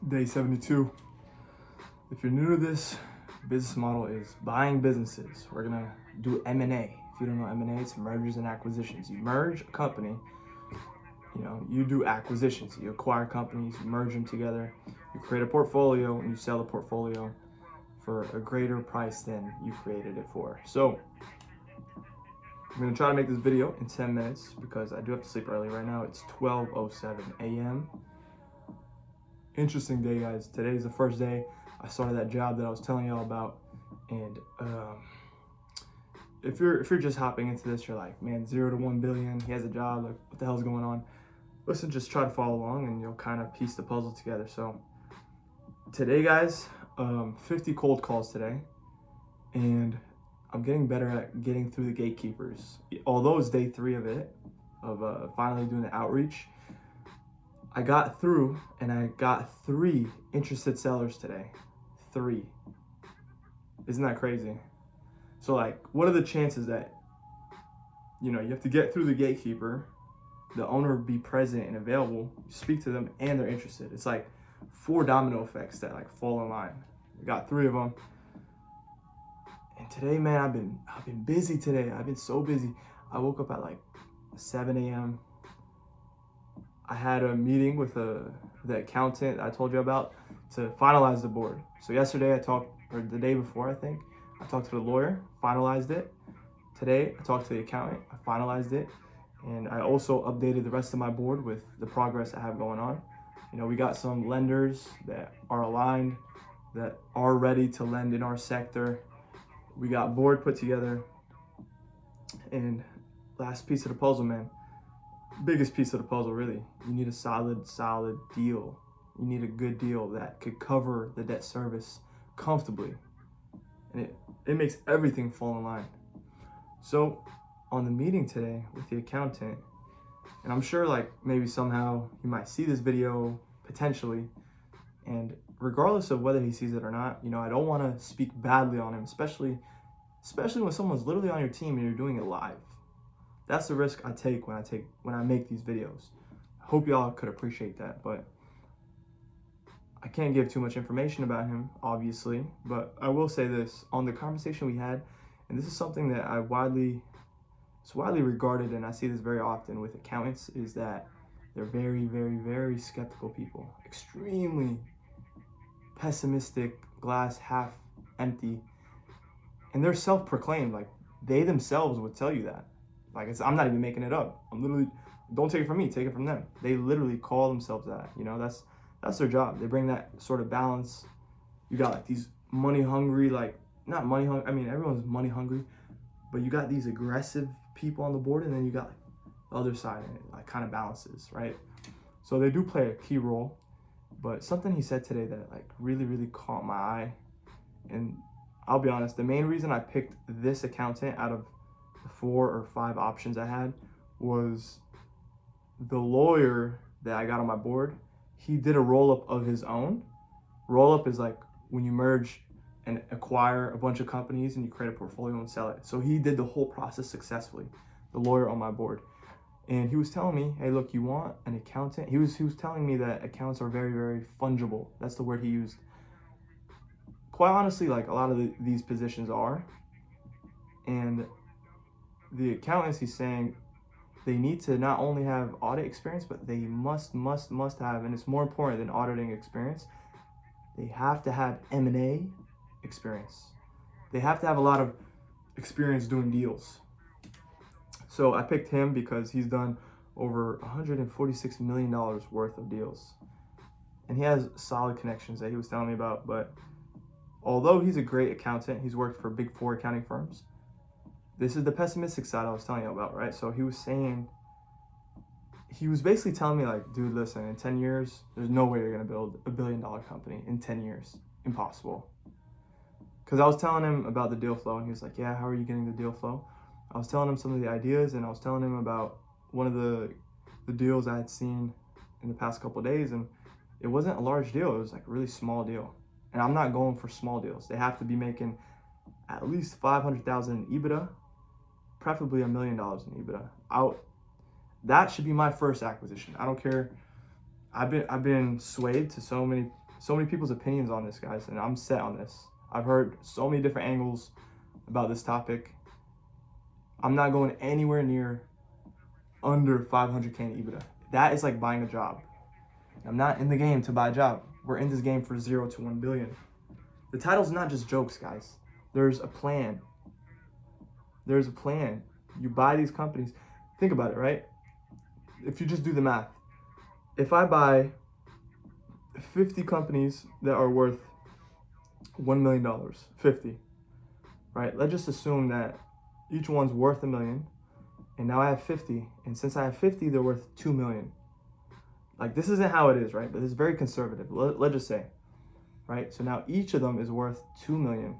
Day 72. If you're new to this, business model is buying businesses. We're gonna do M&A. If you don't know M&A, it's mergers and acquisitions. You merge a company, you do acquisitions. You acquire companies, you merge them together, you create a portfolio, and you sell the portfolio for a greater price than you created it for. So I'm gonna try to make this video in 10 minutes because I do have to sleep early right now. It's 12:07 a.m. Interesting day, guys. Today's the first day I started that job that I was telling y'all about. And if you're just hopping into this, you're like, man, 0 to 1 billion, he has a job, like what the hell's going on? Listen, just try to follow along and you'll kind of piece the puzzle together. So today, guys, 50 cold calls today, and I'm getting better at getting through the gatekeepers. Although it's day 3 of it, of finally doing the outreach, I got through and I got 3 interested sellers today. 3. Isn't that crazy? So like, what are the chances that, you have to get through the gatekeeper, the owner be present and available, you speak to them and they're interested. It's like 4 domino effects that like fall in line. I got 3 of them. And today, man, I've been busy today. I've been so busy. I woke up at like 7 a.m. I had a meeting with the accountant I told you about to finalize the board. So yesterday or the day before, I think, I talked to the lawyer, finalized it. Today, I talked to the accountant, I finalized it. And I also updated the rest of my board with the progress I have going on. We got some lenders that are aligned, that are ready to lend in our sector. We got board put together. And last piece of the puzzle, man. Biggest piece of the puzzle, really. You need a solid deal. You need a good deal that could cover the debt service comfortably. And it makes everything fall in line. So on the meeting today with the accountant, and I'm sure like maybe somehow he might see this video potentially, and regardless of whether he sees it or not, I don't want to speak badly on him, especially when someone's literally on your team and you're doing it live. That's the risk I take when I make these videos. I hope y'all could appreciate that, but I can't give too much information about him, obviously, but I will say this. On the conversation we had, and this is something that it's widely regarded, and I see this very often with accountants, is that they're very, very, very skeptical people. Extremely pessimistic, glass half empty. And they're self-proclaimed, like they themselves would tell you that. Like I'm not even making it up. Don't take it from me, take it from them. They literally call themselves that, that's their job. They bring that sort of balance. You got like these money hungry, like not money hungry, I mean, everyone's money hungry, but you got these aggressive people on the board, and then you got like the other side, and it like kind of balances, right? So they do play a key role, but something he said today that like really, really caught my eye, and I'll be honest, the main reason I picked this accountant out of the 4 or 5 options I had was the lawyer that I got on my board. He did a roll-up of his own. Roll-up is like when you merge and acquire a bunch of companies and you create a portfolio and sell it. So he did the whole process successfully, the lawyer on my board. And he was telling me, hey, look, you want an accountant? He was telling me that accounts are very, very fungible. That's the word he used. Quite honestly, like a lot of these positions are. And the accountants, he's saying, they need to not only have audit experience, but they must have, and it's more important than auditing experience, they have to have M&A experience. They have to have a lot of experience doing deals. So I picked him because he's done over $146 million worth of deals. And he has solid connections that he was telling me about. But although he's a great accountant, he's worked for big 4 accounting firms. This is the pessimistic side I was telling you about, right? So he was basically telling me like, dude, listen, in 10 years, there's no way you're gonna build a $1 billion company in 10 years. Impossible. Because I was telling him about the deal flow, and he was like, yeah, how are you getting the deal flow? I was telling him some of the ideas, and I was telling him about one of the deals I had seen in the past couple of days, and it wasn't a large deal. It was like a really small deal. And I'm not going for small deals. They have to be making at least 500,000 in EBITDA, preferably $1 million in EBITDA. That should be my first acquisition. I don't care. I've been swayed to so many so many people's opinions on this, guys, and I'm set on this. I've heard so many different angles about this topic. I'm not going anywhere near under 500K in EBITDA. That is like buying a job. I'm not in the game to buy a job. We're in this game for 0 to 1 billion. The title's not just jokes, guys. There's a plan. There's a plan. You buy these companies. Think about it, right? If you just do the math, if I buy 50 companies that are worth $1 million, 50, right? Let's just assume that each one's worth $1 million, and now I have 50, and since I have 50, they're worth $2 million. Like, this isn't how it is, right? But it's very conservative. Let's just say, right? So now each of them is worth $2 million,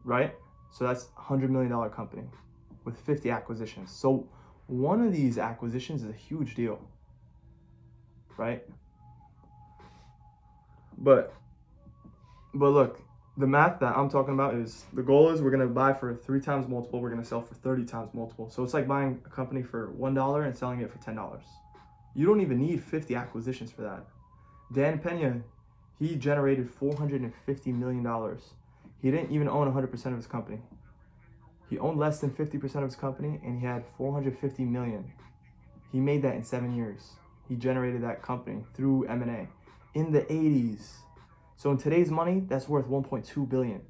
right? So that's a $100 million company with 50 acquisitions. So one of these acquisitions is a huge deal, right? But look, the math that I'm talking about is, the goal is we're going to buy for 3 times multiple. We're going to sell for 30 times multiple. So it's like buying a company for $1 and selling it for $10. You don't even need 50 acquisitions for that. Dan Pena, he generated $450 million. He didn't even own 100% of his company. He owned less than 50% of his company, and he had $450 million. He made that in 7 years. He generated that company through M&A in the 80s. So in today's money, that's worth $1.2 billion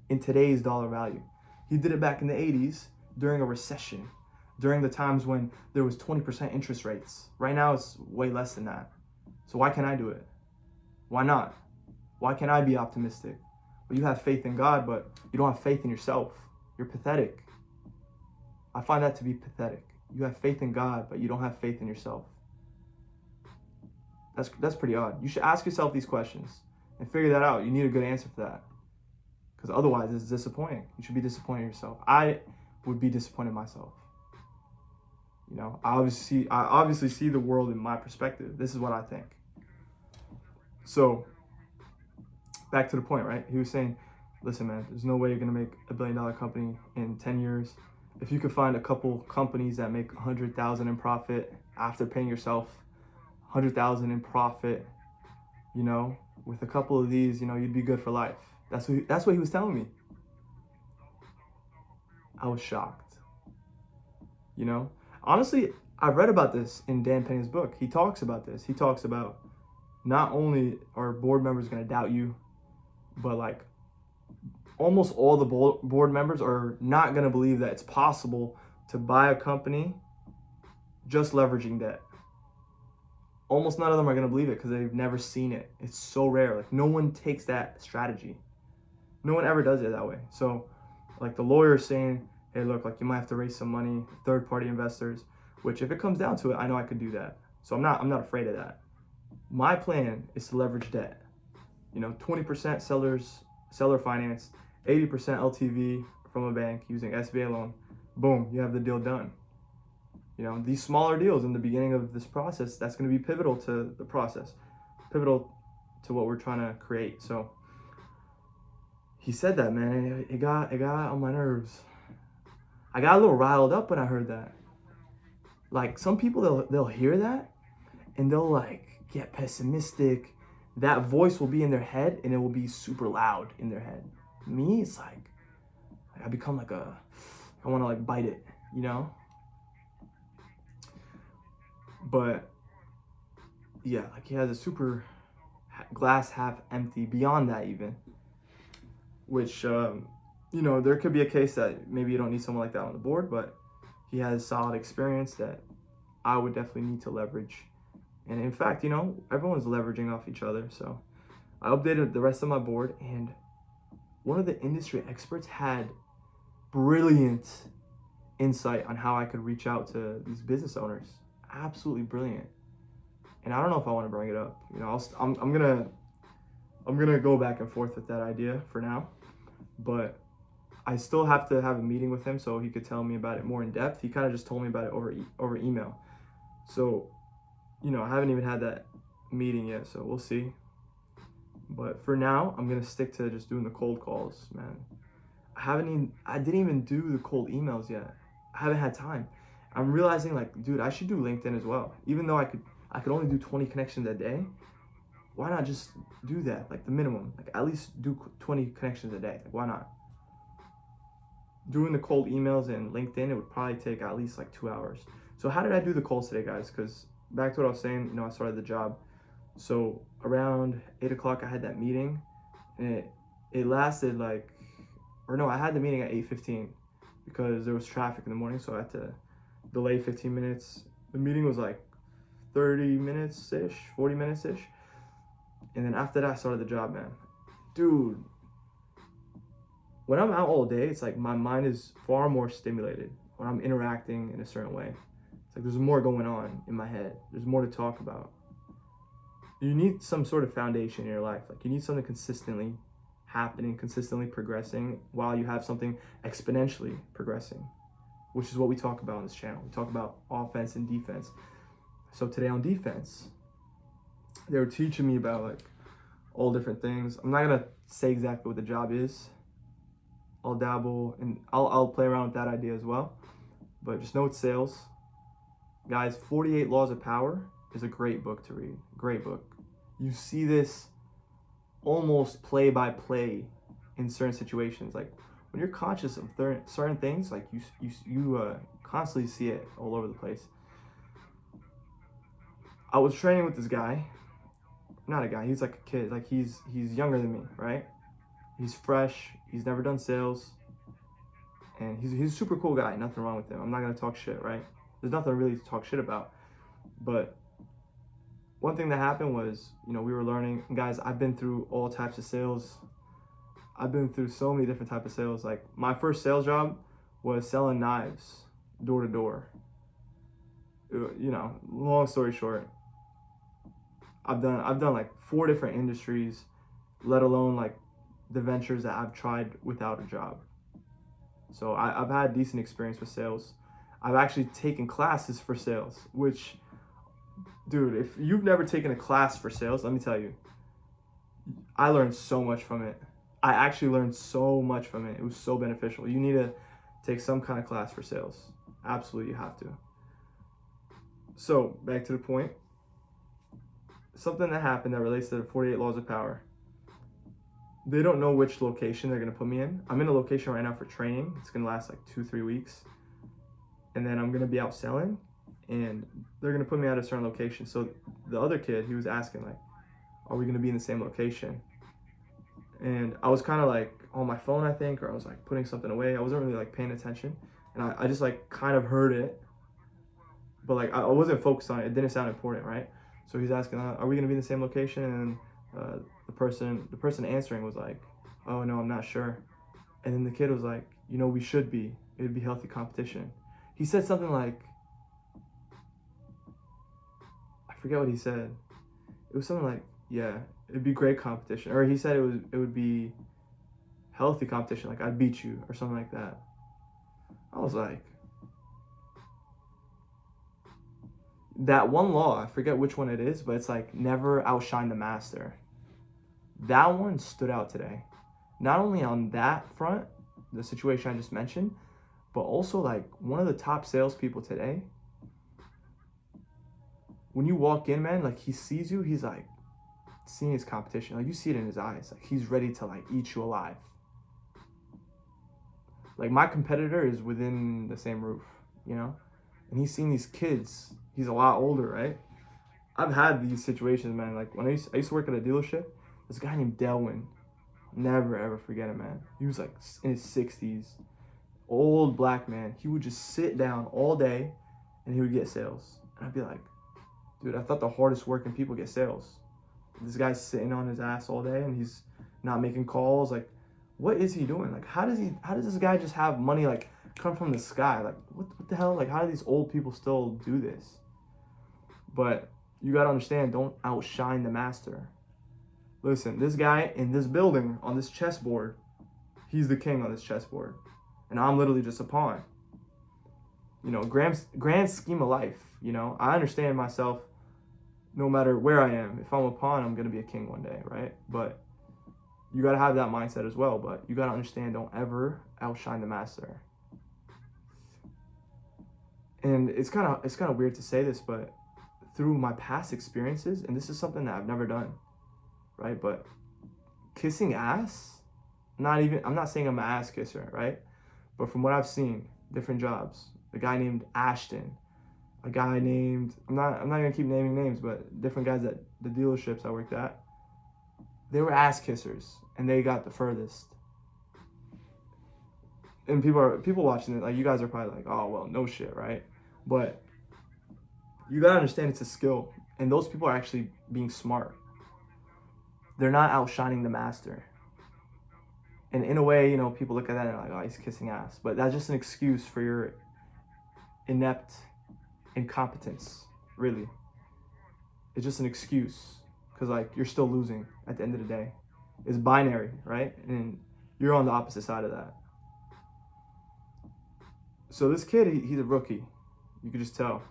in today's dollar value. He did it back in the 80s during a recession, during the times when there was 20% interest rates. Right now, it's way less than that. So why can't I do it? Why not? Why can't I be optimistic? Well, you have faith in God, but you don't have faith in yourself. You're pathetic. I find that to be pathetic. You have faith in God, but you don't have faith in yourself. That's pretty odd. You should ask yourself these questions and figure that out. You need a good answer for that, because otherwise it's disappointing. You should be disappointed in yourself. I would be disappointed in myself. You know, I obviously see the world in my perspective. This is what I think. So back to the point, right? He was saying, listen, man, there's no way you're going to make $1 billion company in 10 years. If you could find a couple companies that make 100,000 in profit after paying yourself 100,000 in profit, you know, with a couple of these, you know, you'd be good for life. That's what he was telling me. I was shocked. You know, honestly, I read about this in Dan Pena's book. He talks about this. He talks about not only are board members going to doubt you, but like almost all the board members are not going to believe that it's possible to buy a company just leveraging debt. Almost none of them are going to believe it because they've never seen it. It's so rare. Like, no one takes that strategy. No one ever does it that way. So like the lawyer is saying, hey, look, like you might have to raise some money, third-party investors, which if it comes down to it, I know I could do that. So I'm not afraid of that. My plan is to leverage debt. You know, 20% seller finance, 80% LTV from a bank using SBA loan. Boom, you have the deal done. You know, these smaller deals in the beginning of this process, that's going to be pivotal to the process, pivotal to what we're trying to create. So he said that, man, it got on my nerves. I got a little riled up when I heard that. Like, some people, they'll hear that and they'll like get pessimistic. That voice will be in their head and it will be super loud in their head. Me, it's like I become like I want to like bite it, you know? But yeah, like he has a super glass half empty, beyond that even, which, you know, there could be a case that maybe you don't need someone like that on the board, but he has solid experience that I would definitely need to leverage. And in fact, you know, everyone's leveraging off each other. So I updated the rest of my board, and one of the industry experts had brilliant insight on how I could reach out to these business owners. Absolutely brilliant. And I don't know if I want to bring it up. You know, I'm gonna go back and forth with that idea for now, but I still have to have a meeting with him so he could tell me about it more in depth. He kind of just told me about it over email. So, you know, I haven't even had that meeting yet, so we'll see. But for now, I'm gonna stick to just doing the cold calls, man. I didn't even do the cold emails yet. I haven't had time. I'm realizing, like, dude, I should do LinkedIn as well. Even though I could only do 20 connections a day, why not just do that? Like the minimum, like at least do 20 connections a day. Like why not? Doing the cold emails in LinkedIn, it would probably take at least like 2 hours. So how did I do the calls today, guys? Because back to what I was saying, I started the job. So around 8 o'clock, I had that meeting, and it lasted like, or no, I had the meeting at 8:15 because there was traffic in the morning, so I had to delay 15 minutes. The meeting was like 30 minutes-ish, 40 minutes-ish. And then after that, I started the job, man. Dude, when I'm out all day, it's like my mind is far more stimulated when I'm interacting in a certain way. It's like there's more going on in my head. There's more to talk about. You need some sort of foundation in your life. Like you need something consistently happening, consistently progressing while you have something exponentially progressing, which is what we talk about on this channel. We talk about offense and defense. So today on defense, they were teaching me about like all different things. I'm not gonna say exactly what the job is. I'll dabble and I'll play around with that idea as well. But just know it's sales. Guys, 48 Laws of Power is a great book to read. Great book. You see this almost play by play in certain situations. Like when you're conscious of certain things, like you constantly see it all over the place. I was training with this guy. Not a guy, he's like a kid. Like he's younger than me, right? He's fresh, he's never done sales, and he's a super cool guy. Nothing wrong with him. I'm not gonna talk shit, right? There's nothing really to talk shit about. But one thing that happened was, we were learning. And guys, I've been through all types of sales. I've been through so many different types of sales. Like my first sales job was selling knives door to door. Long story short, I've done like 4 different industries, let alone like the ventures that I've tried without a job. So I've had decent experience with sales. I've actually taken classes for sales, which, dude, if you've never taken a class for sales, let me tell you, I learned so much from it. I actually learned so much from it. It was so beneficial. You need to take some kind of class for sales. Absolutely, you have to. So back to the point. Something that happened that relates to the 48 Laws of Power. They don't know which location they're going to put me in. I'm in a location right now for training. It's going to last like 2-3 weeks. And then I'm going to be out selling, and they're going to put me at a certain location. So the other kid, he was asking like, are we going to be in the same location? And I was kind of like on my phone, I think, or I was like putting something away. I wasn't really like paying attention. And I just like kind of heard it, but like I wasn't focused on it. It didn't sound important, right? So he's asking, are we going to be in the same location? And the person answering was like, oh no, I'm not sure. And then the kid was like, we should be. It would be healthy competition. He said something like, I forget what he said. It was something like, yeah, it'd be great competition. Or he said it would be healthy competition, like I'd beat you or something like that. I was like, that one law, I forget which one it is, but it's like never outshine the master. That one stood out today. Not only on that front, the situation I just mentioned, but also like one of the top salespeople today. When you walk in, man, like he sees you, he's like seeing his competition. Like you see it in his eyes. Like he's ready to like eat you alive. Like my competitor is within the same roof, and he's seen these kids. He's a lot older, right? I've had these situations, man. Like when I used to work at a dealership, this guy named Delwyn, never ever forget him, man. He was like in his 60s, old black man. He would just sit down all day and he would get sales. And I'd be like, dude, I thought the hardest working people get sales. This guy's sitting on his ass all day and he's not making calls. Like, what is he doing? Like, how does this guy just have money like come from the sky? Like, what the hell? Like, how do these old people still do this? But you gotta understand, don't outshine the master. Listen, this guy in this building on this chessboard, he's the king on this chessboard. And I'm literally just a pawn. Grand scheme of life, I understand myself no matter where I am. If I'm a pawn, I'm going to be a king one day, right? But you got to have that mindset as well. But you got to understand, don't ever outshine the master. And it's kind of weird to say this, but through my past experiences, and this is something that I've never done. right? But kissing ass, I'm not saying I'm an ass kisser, right? But from what I've seen, different jobs, a guy named Ashton, a guy named, I'm not gonna keep naming names, but different guys at the dealerships I worked at, they were ass kissers and they got the furthest. And people watching it, like, you guys are probably like, oh well, no shit, right? But you gotta understand it's a skill, and those people are actually being smart. They're not outshining the master. And in a way, you know, people look at that and they're like, oh, he's kissing ass. But that's just an excuse for your inept incompetence, really. It's just an excuse because, like, you're still losing at the end of the day. It's binary, right? And you're on the opposite side of that. So this kid, he's a rookie. You could just tell.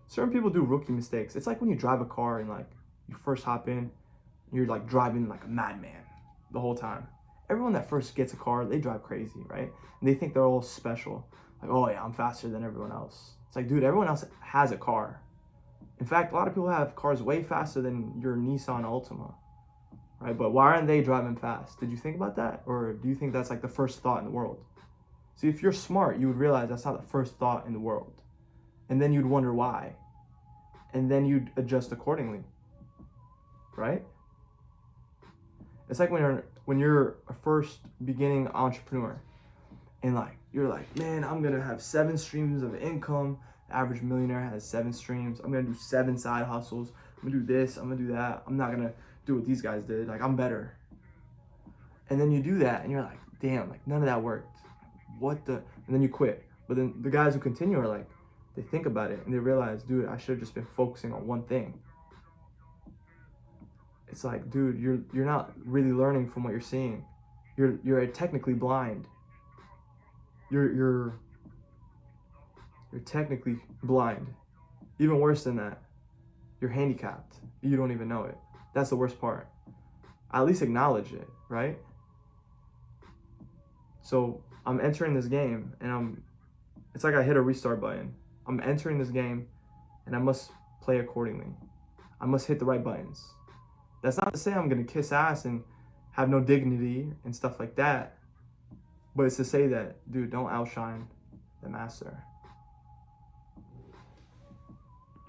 Certain people do rookie mistakes. It's like when you drive a car and, like, you first hop in, you're, like, driving like a madman the whole time. Everyone that first gets a car, they drive crazy, right? And they think they're all special. Like, oh yeah, I'm faster than everyone else. It's like, dude, everyone else has a car. In fact, a lot of people have cars way faster than your Nissan Altima, right? But why aren't they driving fast? Did you think about that? Or do you think that's like the first thought in the world? See, if you're smart, you would realize that's not the first thought in the world. And then you'd wonder why. And then you'd adjust accordingly, right? It's like when you're a first beginning entrepreneur and like you're like, man, I'm gonna have 7 streams of income. The average millionaire has 7 streams. I'm gonna do 7 side hustles. I'm gonna do this, I'm gonna do that. I'm not gonna do what these guys did. Like, I'm better. And then you do that and you're like, damn, like none of that worked. What the? And then you quit. But then the guys who continue are like, they think about it and they realize, dude, I should have just been focusing on one thing. It's like, dude, you're not really learning from what you're seeing. You're technically blind. You're technically blind. Even worse than that, you're handicapped. You don't even know it. That's the worst part. At least acknowledge it, right? So I'm entering this game and it's like I hit a restart button. I'm entering this game and I must play accordingly. I must hit the right buttons. That's not to say I'm gonna kiss ass and have no dignity and stuff like that. But it's to say that, dude, don't outshine the master.